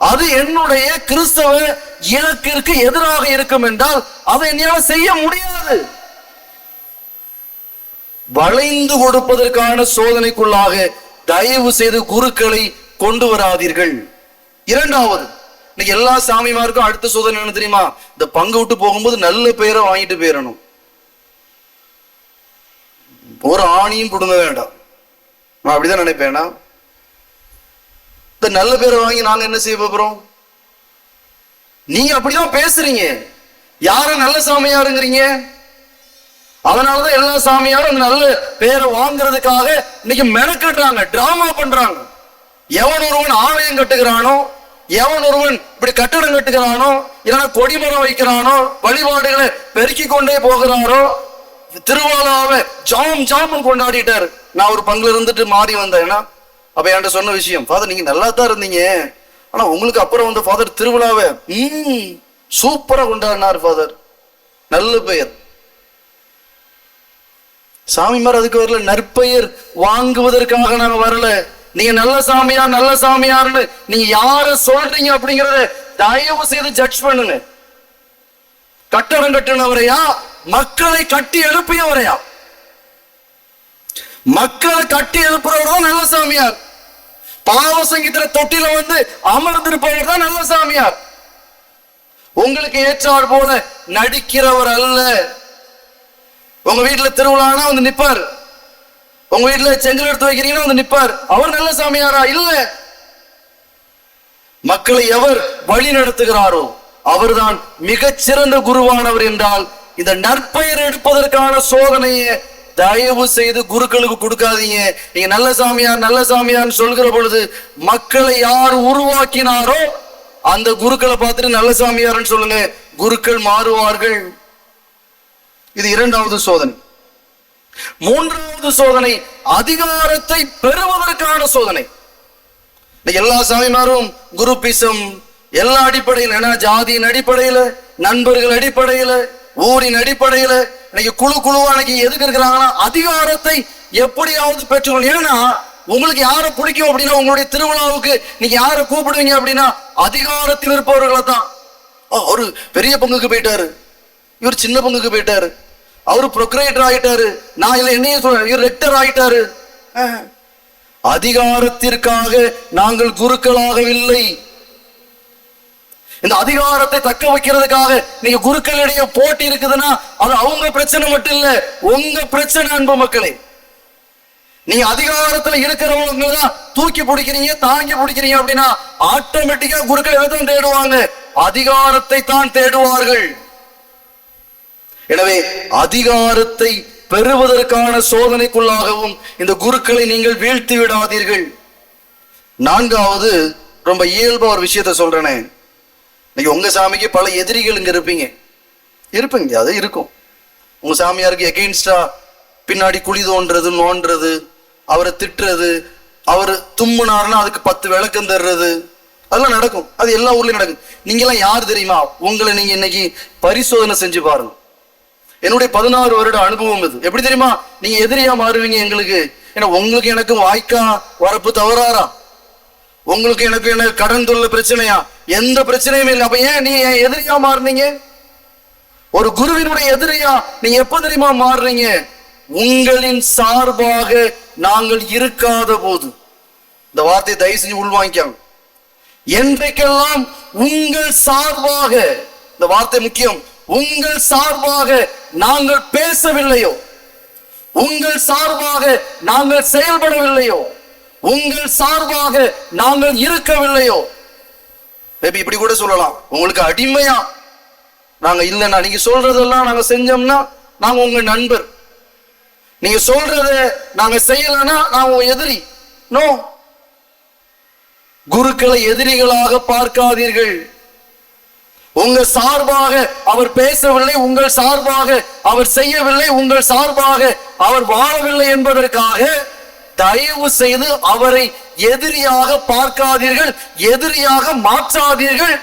அது என்னுடைய கிறிஸ்தவ இலக்கிற்கு எதிராக இருக்கும் என்றால் அதை என்னால் செய்ய முடியாது. வளைந்து கொடுப்பதற்கான சோதனைக்குள்ளாக தயவு செய்து குருக்களை கொண்டு வராதீர்கள். இரண்டாவது, இன்னைக்கு எல்லா சாமிமாருக்கும் அடுத்த சோதனை என்ன தெரியுமா? இந்த பங்கு விட்டு போகும்போது நல்ல பெயரை வாங்கிட்டு போயிடணும். ஒரு ஆணியும் கொடுங்க வேண்டாம். நான் அப்படிதான் நினைப்பேனா? இந்த நல்ல பேரை வாங்கி நாங்க என்ன செய்ய போறோம்? நீங்க அப்படிதான் பேசுறீங்க. யாரும் நல்ல சாமியாருங்கிறீங்க. அதனாலதான் எல்லா சாமியாரும் அந்த நல்ல பேரை வாங்குறதுக்காக இன்னைக்கு மெனக்கட்டுறாங்க, டிராமா பண்றாங்க. எவன் ஒருவன் ஆலயம் கட்டுகிறானோ, எவன் ஒருவன் இப்படி கட்டடம் கட்டுகிறானோ, இல்லைன்னா கொடிமரம் வைக்கிறானோ, வழிபாடுகளை பெருக்கி கொண்டே போகிறாரோ, திருவாலாவை ஜாம் ஜாம் கொண்டாடிட்டாரு. நான் ஒரு பங்குல இருந்துட்டு மாறி வந்தேன்னா, அப்ப என்கிட்ட சொன்ன விஷயம், ஃபாதர் நீங்க நல்லா தான் இருந்தீங்க, ஆனா உங்களுக்கு அப்புறம் வந்த ஃபாதர் திருவிழாவை சூப்பரா கொண்டாடினார் ஃபாதர், நல்ல பெயர். சாமிமார் அதுக்கு வரல, நற்பெயர் வாங்குவதற்காக நாங்க வரல. நீங்க நல்ல சாமியார் நல்ல சாமியார்னு நீங்க யார சொல்றீங்க அப்படிங்கறத தயவு செய்து ஜட்ஜ் பண்ணுங்க. கட்டடம் கட்டினவரையா, மக்களை கட்டி எழுப்பியவரையா? மக்களை கட்டி எழுப்புறவரோ நல்ல சாமியார். பாவ சங்கீதத்துல தொட்டில வந்து அமர்ந்திருப்பவர் தான் நல்ல சாமியார். உங்களுக்கு ஏற்றார் போல நடிக்கிறவர் அல்ல. உங்க வீட்டுல திருவிழானா வந்து நிப்பார், உங்க வீட்டுல செங்கல் எடுத்து வைக்கிறீங்கன்னா வந்து நிப்பார். அவர் நல்ல சாமியாரா? இல்ல. மக்களை எவர் வழி நடத்துகிறாரோ அவர்தான் மிகச்சிறந்த குருவானவர் என்றால், இந்த நற்பெயர் எடுப்பதற்கான சோதனையை தயவு செய்து குருக்களுக்கு கொடுக்காதீங்க. நீங்க நல்ல சாமியார் நல்ல சாமியார் சொல்கிற பொழுது மக்களை யார் உருவாக்கினாரோ அந்த குருக்களை பார்த்துட்டு நல்ல சாமியார்னு சொல்லுங்க, குருக்கள் மாறுவார்கள். இது இரண்டாவது சோதனை. மூன்றாவது சோதனை அதிகாரத்தை பெறுவதற்கான சோதனை. எல்லா சாமிமாரும் குருப்பிசம் எல்லா அடிப்படையில், ஜாதியின் அடிப்படையில, நண்பர்கள் அடிப்படையில, ஊரின் அடிப்படையில இன்னைக்கு குழுவா எதுக்கு இருக்கிறாங்கன்னா அதிகாரத்தை எப்படியாவது பெற்றுக்கணும். ஏன்னா உங்களுக்கு யாரை பிடிக்கும் அப்படின்னா, உங்களுடைய திருவிழாவுக்கு நீங்க யாரை கூப்பிடுவீங்க அப்படின்னா அதிகாரத்தில் இருப்பவர்களை தான். அவரு பெரிய பங்குக்கு போயிட்டாரு, இவர் சின்ன பங்குக்கு போயிட்டாரு, அவரு ப்ரொக்ரேட்டர் ஆயிட்டாரு, நான் இல்ல என்னைய சொல்றேன், இவர் ரெக்டர் ஆயிட்டாரு. அதிகாரத்திற்காக நாங்கள் குருக்களாகவில்லை. இந்த அதிகாரத்தை தக்க வைக்கிறதுக்காக நீங்க குருக்களிடையே போட்டி இருக்குதுன்னா அது அவங்க பிரச்சனை மட்டும் இல்ல, உங்க பிரச்சனை. அன்பு மக்களே, நீங்க அதிகாரத்துல இருக்கிறவங்க தான் தூக்கி பிடிக்கிறீங்க, தாங்கி பிடிக்கிறீங்க அப்படின்னா ஆட்டோமேட்டிக்கா குருக்கள் எதை தேடுவாங்க? அதிகாரத்தை தான் தேடுவார்கள். எனவே அதிகாரத்தை பெறுவதற்கான சோதனைக்குள்ளாகவும் இந்த குருக்களை நீங்கள் வீழ்த்தி விடாதீர்கள். நான்காவது, ரொம்ப இயல்பா ஒரு விஷயத்த சொல்றேனே, நீங்க உங்க சாமிக்கு பல எதிரிகள் இங்க இருப்பீங்க, அது இருக்கும். உங்க சாமியாருக்கு எகெயின்ஸ்டா பின்னாடி குழி தோன்றது, நோன்றது, அவரை திட்டுறது, அவர் தும்முனாருன்னா அதுக்கு 10 விளக்கம் தர்றது, அதெல்லாம் நடக்கும். அது எல்லா ஊர்லயும் நடக்கும். நீங்க எல்லாம் யார் தெரியுமா? உங்களை நீங்க இன்னைக்கு பரிசோதனை செஞ்சு பாருங்க. என்னுடைய 16 வருட அனுபவம் இது. எப்படி தெரியுமா நீங்க எதிரியா மாறுவீங்க எங்களுக்கு? ஏன்னா உங்களுக்கு எனக்கு வாய்க்கா வரப்பு தவறாரா? உங்களுக்கு எனக்கு என்ன கடன் தொல்லை பிரச்சனையா? எந்த பிரச்சனையும் இல்லை. அப்ப ஏன் நீங்க எதிரியா மாறுனீங்க? ஒரு குருவினுடைய எதிரியா நீங்க எப்ப தெரியுமா மாறுறீங்க? உங்களின் சார்பாக நாங்கள் இருக்காத போது. இந்த வார்த்தையை தயவு செஞ்சு உள்வாங்கிக்காங்க. என்றைக்கெல்லாம் உங்கள் சார்பாக, இந்த வார்த்தை முக்கியம், உங்கள் சார்பாக நாங்கள் பேசவில்லையோ, உங்கள் சார்பாக நாங்கள் செயல்படவில்லையோ, உங்கள் சார்பாக நாங்கள் இருக்கவில்லையோ, இப்படி கூட சொல்லலாம், உங்களுக்கு அடிமையா நாங்க இல்லைன்னா, நீங்க சொல்றதெல்லாம் நாங்க செஞ்சோம்னா நாங்க உங்க நண்பர், நீங்க சொல்றத நாங்க செய்யலன்னா நான் உங்க எதிரி. நோ, குருக்களை எதிரிகளாக பார்க்காதீர்கள். உங்க சார்பாக அவர் பேசவில்லை, உங்கள் சார்பாக அவர் செய்யவில்லை, உங்கள் சார்பாக அவர் வாழவில்லை என்பதற்காக தயவு செய்து அவரை எதிரியாக பார்க்காதீர்கள், எதிரியாக மாற்றாதீர்கள்.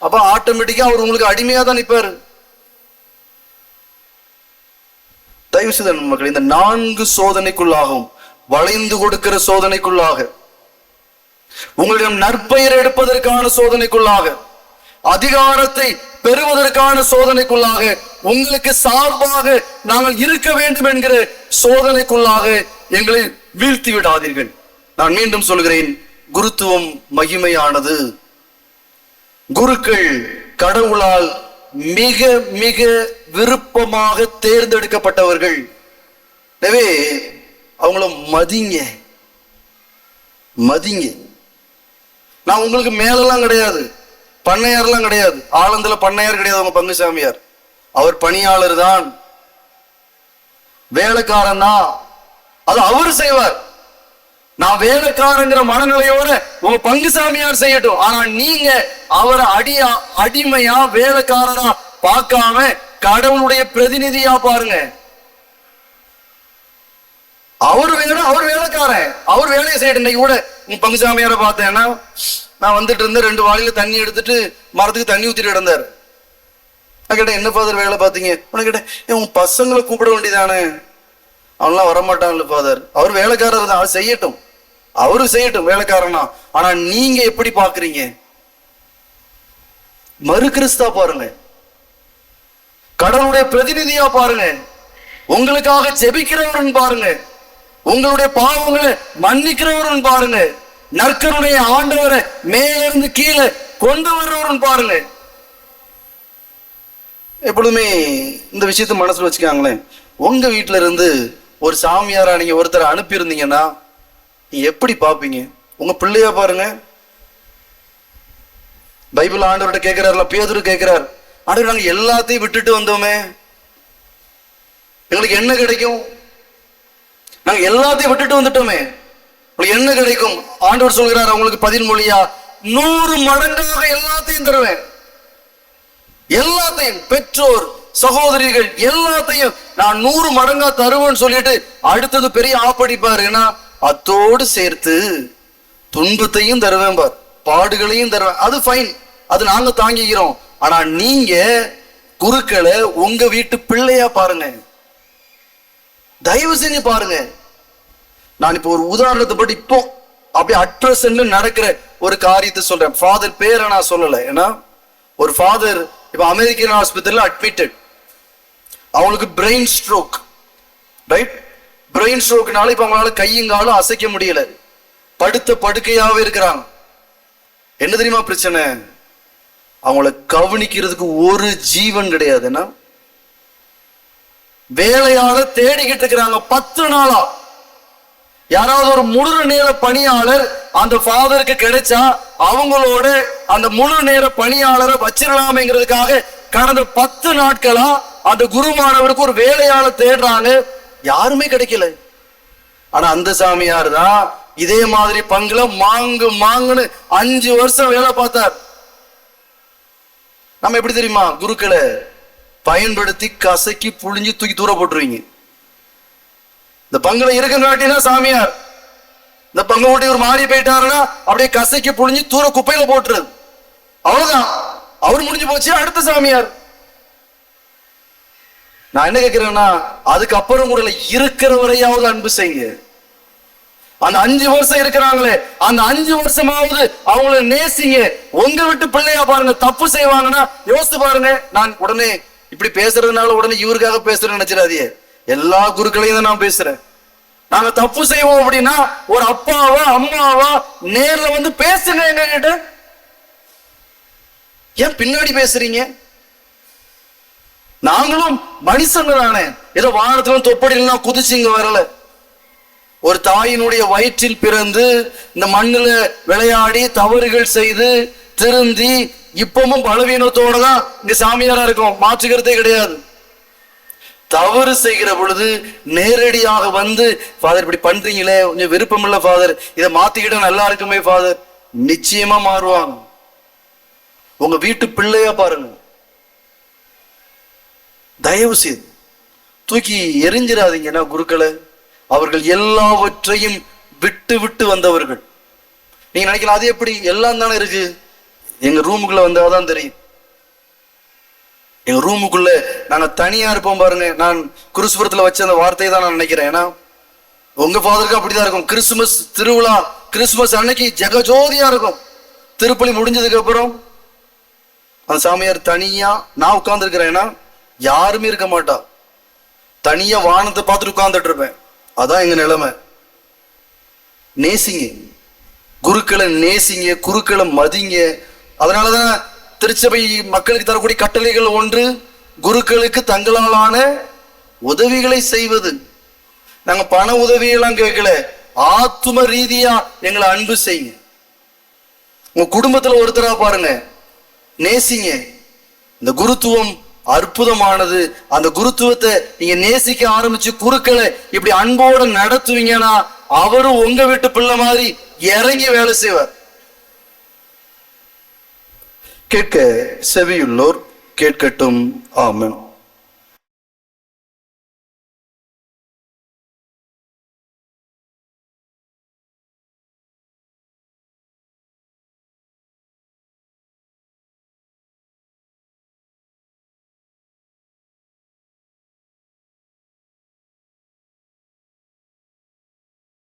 அப்ப ஆட்டோமேட்டிக்கா அவர் உங்களுக்கு அடிமையா தான் நிற்பாரு. தயவு செய்த மக்கள், இந்த 4 சோதனைக்குள்ளாகும், வளைந்து கொடுக்கிற சோதனைக்குள்ளாக உங்களிடம் நற்பெயர் எடுப்பதற்கான சோதனைக்குள்ளாக, அதிகாரத்தை பெறுவதற்கான சோதனைக்குள்ளாக, உங்களுக்கு சார்பாக நாங்கள் இருக்க வேண்டும் என்கிற சோதனைக்குள்ளாக எங்களை வீழ்த்தி விடாதீர்கள். நான் மீண்டும் சொல்கிறேன், குருத்துவம் மகிமையானது. குருக்கள் கடவுளால் மிக மிக விருப்பமாக தேர்ந்தெடுக்கப்பட்டவர்கள். எனவே அவங்கள மதிங்க, மதிங்க. நான் உங்களுக்கு மேலெல்லாம் கிடையாது, பண்ணையார்லாம் கிடையாது. ஆலந்தில பண்ணையார் கிடையாது அவங்க பங்கு சாமியார். அவர் பணியாளர் தான், வேலைக்காரன் தான். அது அவரு செய்வார். நான் வேலைக்காரங்கிற மனநிலையோட உங்க பங்கு சாமியார் செய்யட்டும். ஆனா நீங்க அவரை அடிமையா வேலைக்காரனா பார்க்காம கடவுளுடைய பிரதிநிதியா பாருங்க. அவர் வேலைக்காரன், அவர் வேலையை செய்யட்டும். இன்னைக்கு கூட உங்க பங்கு சாமியாரை பார்த்தேன்னா, நான் வந்துட்டு இருந்தேன், 2 வாளியில தண்ணி எடுத்துட்டு மரத்துக்கு தண்ணி ஊத்திட்டு கிடந்தாரு. நான் கேட்டேன், என்ன ஃபாதர் வேலை பார்த்தீங்க? உனக்கு கேட்டேன், உங்க பசங்களை கூப்பிட வேண்டியதானே? அவன்லாம் வரமாட்டான்ல ஃபாதர். அவர் வேலைக்காரர் தான், அவர் செய்யட்டும், அவரு செய்யட்டும் வேலைக்காரனா. ஆனா நீங்க எப்படி பாக்குறீங்க? மறு கிறிஸ்தா பாருங்க, கடவுளுடைய பிரதிநிதியா பாருங்க, உங்களுக்காக ஜெபிக்கிறவரன் பாருங்க, உங்களுடைய பாவங்களை மன்னிக்கிறவரன் பாருங்க, நற்கருடைய ஆண்டவரை மேலிருந்து கீழே கொண்டு வர்றவரன் பாருங்க. எப்பொழுதுமே இந்த விஷயத்த மனசுல வச்சுக்காங்களேன். உங்க வீட்டுல இருந்து ஒரு சாமியாரா நீங்க ஒருத்தரை அனுப்பி இருந்தீங்கன்னா நீங்க எப்படி பாப்பீங்க? உங்க பிள்ளையா பாருங்க. பைபிள் ஆண்டவர்கிட்ட கேட்கிறாருல, பேதுரு கேட்கிறார், ஆண்டவர் நாங்க எல்லாத்தையும் விட்டுட்டு வந்தோமே, எங்களுக்கு என்ன கிடைக்கும்? நாங்க எல்லாத்தையும் விட்டுட்டு வந்துட்டோமே, உங்களுக்கு என்ன கிடைக்கும்? ஆண்டவர் சொல்கிறார் அவங்களுக்கு பதின்மொழியா, 100 மடங்காக எல்லாத்தையும் தருவேன். எல்லாத்தையும், பெற்றோர் சகோதரிகள் எல்லாத்தையும் நான் 100 மடங்கா தருவேன்னு சொல்லிட்டு அடுத்தது பெரிய ஆப்படிப்பார். ஏன்னா அத்தோடு சேர்த்து துன்பத்தையும் தருவேன் பார், பாடுகளையும் தருவேன். அது ஃபைன், அது நாங்க தாங்கிக்கிறோம். ஆனா நீங்க குருக்களை உங்க வீட்டு பிள்ளையா பாருங்க, தயவு செஞ்சு பாருங்க. நான் இப்போ ஒரு உதாரணத்தை பற்றி இப்போ அப்படியே அட்ரஸ்ன்னு நடக்கிற ஒரு காரியத்தை சொல்றேன். ஃபாதர் பேரை நான் சொல்லலை. ஏன்னா ஒரு ஃபாதர் இப்ப அமெரிக்கன் ஹாஸ்பிட்டல்ல அட்மிட்டட், அவங்களுக்கு பிரெயின் ஸ்ட்ரோக். ரைட், பிரெயின் ஸ்ட்ரோக்னால இப்ப அவங்களால கையுங்காலும் அசைக்க முடியல, படுத்த படுக்கையாவே இருக்கிறாங்க. என்ன தெரியுமா பிரச்சனை? அவங்கள கவனிக்கிறதுக்கு ஒரு ஜீவன் கிடையாது. ஏன்னா வேலையால தேடிக்கிட்டு இருக்கிறாங்க 10 நாளா. யாராவது ஒரு முழு நேர பணியாளர் அந்த ஃபாதருக்கு கிடைச்சா அவங்களோட அந்த முழு நேர பணியாளரை வச்சிடலாமேங்கிறதுக்காக கடந்த 10 நாட்களா அந்த குருமானவருக்கு ஒரு வேலையால தேடுறாங்க, யாருமே கிடைக்கல. ஆனா அந்த சாமியார் தான் இதே மாதிரி பங்குல மாங்குன்னு 5 வருஷம் வேலை பார்த்தார். நம்ம எப்படி தெரியுமா குருக்களை பயன்படுத்தி கசக்கி புழிஞ்சு தூக்கி தூர போட்டுருவீங்க. இந்த பங்குல இருக்கங்காட்டினா சாமியார், இந்த பங்கு ஓட்டி ஒரு மாறி போயிட்டாருன்னா அப்படியே கசக்கி புழிஞ்சு தூர குப்பையில போட்டுறது, அவ்வளவுதான். அவர் முடிஞ்சு போச்சு, அடுத்த சாமியார். நான் என்ன கேட்கிறேன்னா, அதுக்கப்புறம் கூட இருக்கிற வரையாவது அன்பு செய்யுங்க. அந்த 5 வருஷம் இருக்கிறாங்களே, அந்த 5 வருஷமாவது அவங்கள நேசிங்க. உங்க விட்டு பிள்ளையா பாருங்க. தப்பு செய்வாங்கன்னா யோசித்து பாருங்க. நான் உடனே இப்படி பேசுறதுனால உடனே இவருக்காக பேசுறேன்னு நினைச்சிடாதீங்க. எல்லா குருக்களையும் தான் நான் பேசுறேன். நாங்க தப்பு செய்வோம் அப்படின்னா ஒரு அப்பாவா அம்மாவா நேர்ல வந்து பேசுங்க எங்க கிட்ட. ஏன் பின்னாடி பேசுறீங்க? நாங்களும் மனுஷங்க தானே, ஏதோ வானத்துல தொப்படிலாம் குதிச்சுங்க வரல. ஒரு தாயினுடைய வயிற்றில் பிறந்து இந்த மண்ணுல விளையாடி தவறுகள் செய்து திருந்தி இப்பவும் பலவீனத்தோட தான் இங்க சாமியாரா இருக்கும், மாற்றுக்கிறதே கிடையாது. தவறு செய்கிற பொழுது நேரடியாக வந்து, ஃபாதர் இப்படி பண்றீங்களே, கொஞ்சம் விருப்பம் இல்ல ஃபாதர், இதை மாத்திக்கிட்ட நல்லா இருக்குமே ஃபாதர், நிச்சயமா மாறுவாங்க. உங்க வீட்டு பிள்ளையா பாருங்க. தயவு செய்து தூக்கி எரிஞ்சிடாதீங்கன்னா குருக்களை. அவர்கள் எல்லாவற்றையும் விட்டு விட்டு வந்தவர்கள். நீங்க நினைக்கலாம் அது எப்படி, எல்லாம் தானே இருக்கு. எங்க ரூமுக்குள்ள வந்தாதான் தெரியும். எங்க ரூமுக்குள்ள நாங்க தனியா இருப்போம் பாருங்க. நான் கிறிஸ்துவத்துல வச்ச அந்த வார்த்தையை தான் நான் நினைக்கிறேன். ஏன்னா உங்க ஃபாதருக்கு அப்படிதான் இருக்கும். கிறிஸ்துமஸ் திருவிழா கிறிஸ்துமஸ் அன்னைக்கு ஜெகஜோதியா இருக்கும். திருப்பலி முடிஞ்சதுக்கு அப்புறம் அந்த சாமியார் தனியா, நான் உட்கார்ந்துருக்கிறேன்னா யாருமே இருக்க மாட்டா, தனியா வானத்தை பார்த்துட்டு உட்கார்ந்துட்டு இருப்பேன். அதான் எங்க நிலைமை. நேசிங்க, குருக்களை நேசிங்க, குருக்களை மதிங்க. அதனாலதான் திருச்சபை மக்களுக்கு தரக்கூடிய கட்டளைகள் ஒன்று, குருக்களுக்கு தங்களாலான உதவிகளை செய்வது. நாங்க பண உதவியெல்லாம் கேட்கல, ஆத்தும ரீதியா எங்களை அன்பு செய்யுங்க. உங்க குடும்பத்துல ஒருத்தரா பாருங்க, நேசிங்க. இந்த குருத்துவம் அற்புதமானது. அந்த குருத்துவத்தை நீங்க நேசிக்க ஆரம்பிச்சு குருக்களை இப்படி அன்போடு நடத்துவீங்கன்னா அவரும் உங்க வீட்டு பிள்ளை மாதிரி இறங்கி வேலை செய்வார். கேட்க செவியுள்ளோர் கேட்கட்டும். ஆமென்.